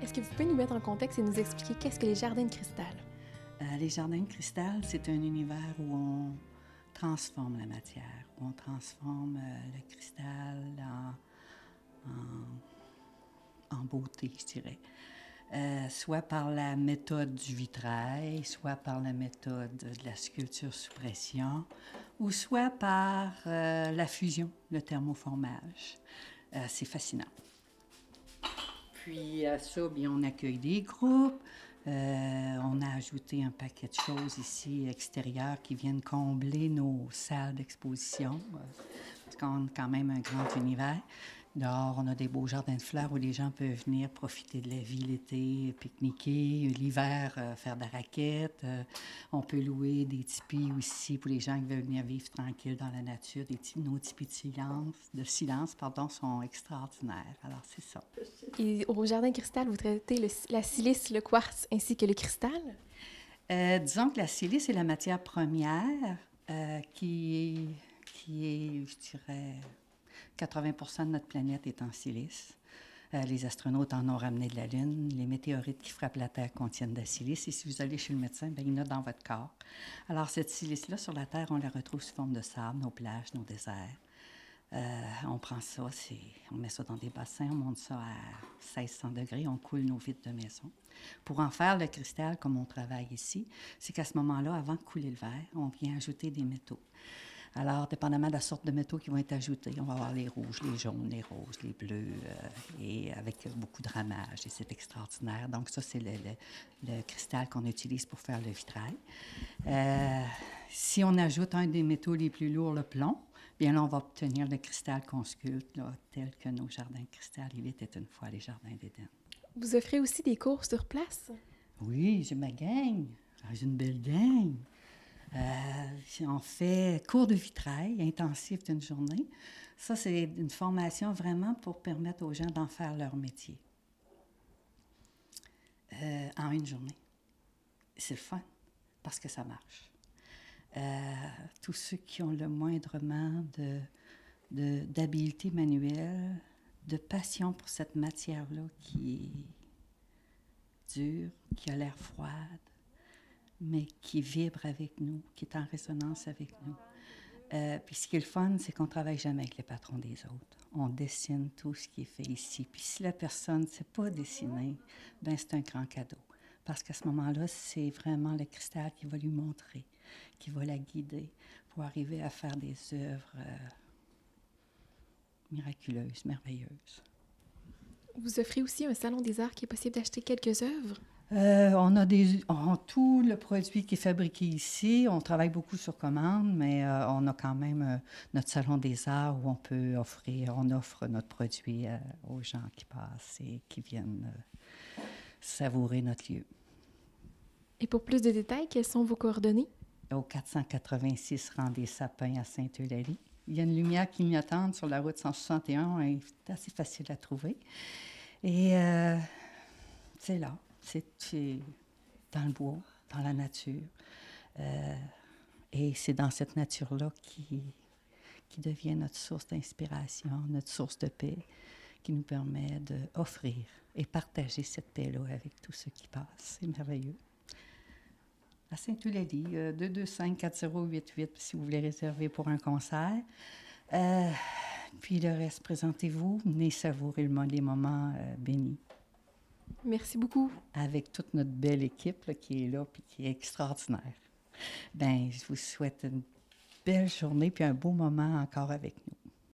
Est-ce que vous pouvez nous mettre en contexte et nous expliquer qu'est-ce que les jardins de cristal? Les jardins de cristal, c'est un univers où on transforme la matière, où on transforme le cristal en beauté, je dirais. Soit par la méthode du vitrail, soit par la méthode de la sculpture sous pression, ou soit par la fusion, le thermoformage. C'est fascinant. Puis à ça, bien, on accueille des groupes. On a ajouté un paquet de choses ici extérieures qui viennent combler nos salles d'exposition. Parce qu'on a quand même un grand univers. Dehors, on a des beaux jardins de fleurs où les gens peuvent venir profiter de la vie l'été, pique-niquer, l'hiver, faire de la raquette. On peut louer des tipis aussi pour les gens qui veulent venir vivre tranquille dans la nature. Nos tipis de silence, sont extraordinaires. Alors, c'est ça. Et au jardin de cristal, vous traitez la silice, le quartz ainsi que le cristal? Disons que la silice est la matière première qui est, je dirais, 80% de notre planète est en silice. Les astronautes en ont ramené de la Lune. Les météorites qui frappent la Terre contiennent de la silice. Et si vous allez chez le médecin, bien, il y en a dans votre corps. Alors, cette silice-là, sur la Terre, on la retrouve sous forme de sable, nos plages, nos déserts. On prend ça, on met ça dans des bassins, on monte ça à 1600 degrés, on coule nos vitres de maison. Pour en faire le cristal, comme on travaille ici, c'est qu'à ce moment-là, avant de couler le verre, on vient ajouter des métaux. Alors, dépendamment de la sorte de métaux qui vont être ajoutés, on va avoir les rouges, les jaunes, les roses, les bleus, et avec beaucoup de ramages, et c'est extraordinaire. Donc, ça, c'est le cristal qu'on utilise pour faire le vitrail. Si on ajoute un des métaux les plus lourds, le plomb, bien là, on va obtenir le cristal qu'on sculpte, là, tel que nos jardins de cristal. Il était une fois les jardins d'Éden. Vous offrez aussi des cours sur place? Oui, j'ai ma gang. J'ai une belle gang. On fait cours de vitrail intensif d'une journée. Ça, c'est une formation vraiment pour permettre aux gens d'en faire leur métier. En une journée. C'est le fun, parce que ça marche. Tous ceux qui ont le moindrement d'habileté manuelle, de passion pour cette matière-là qui est dure, qui a l'air froide, mais qui vibre avec nous, qui est en résonance avec nous. Puis ce qui est le fun, c'est qu'on ne travaille jamais avec les patrons des autres. On dessine tout ce qui est fait ici. Puis si la personne ne sait pas dessiner, bien c'est un grand cadeau. Parce qu'à ce moment-là, c'est vraiment le cristal qui va lui montrer, qui va la guider pour arriver à faire des œuvres miraculeuses, merveilleuses. Vous offrez aussi un salon des arts qui est possible d'acheter quelques œuvres? On a tout le produit qui est fabriqué ici. On travaille beaucoup sur commande, mais on a quand même notre salon des arts où on offre notre produit aux gens qui passent et qui viennent savourer notre lieu. Et pour plus de détails, quelles sont vos coordonnées? Au 486 rang des Sapins à Sainte-Eulalie. Il y a une lumière clignotante sur la route 161, elle est assez facile à trouver. Et c'est là. C'est dans le bois, dans la nature. Et c'est dans cette nature-là qui devient notre source d'inspiration, notre source de paix, qui nous permet d'offrir et partager cette paix-là avec tous ceux qui passent. C'est merveilleux. À Sainte-Eulalie, 225-4088, si vous voulez réserver pour un concert. Puis le reste, présentez-vous, venez savourer les moments bénis. Merci beaucoup. Avec toute notre belle équipe là, qui est là et qui est extraordinaire. Bien, je vous souhaite une belle journée puis un beau moment encore avec nous.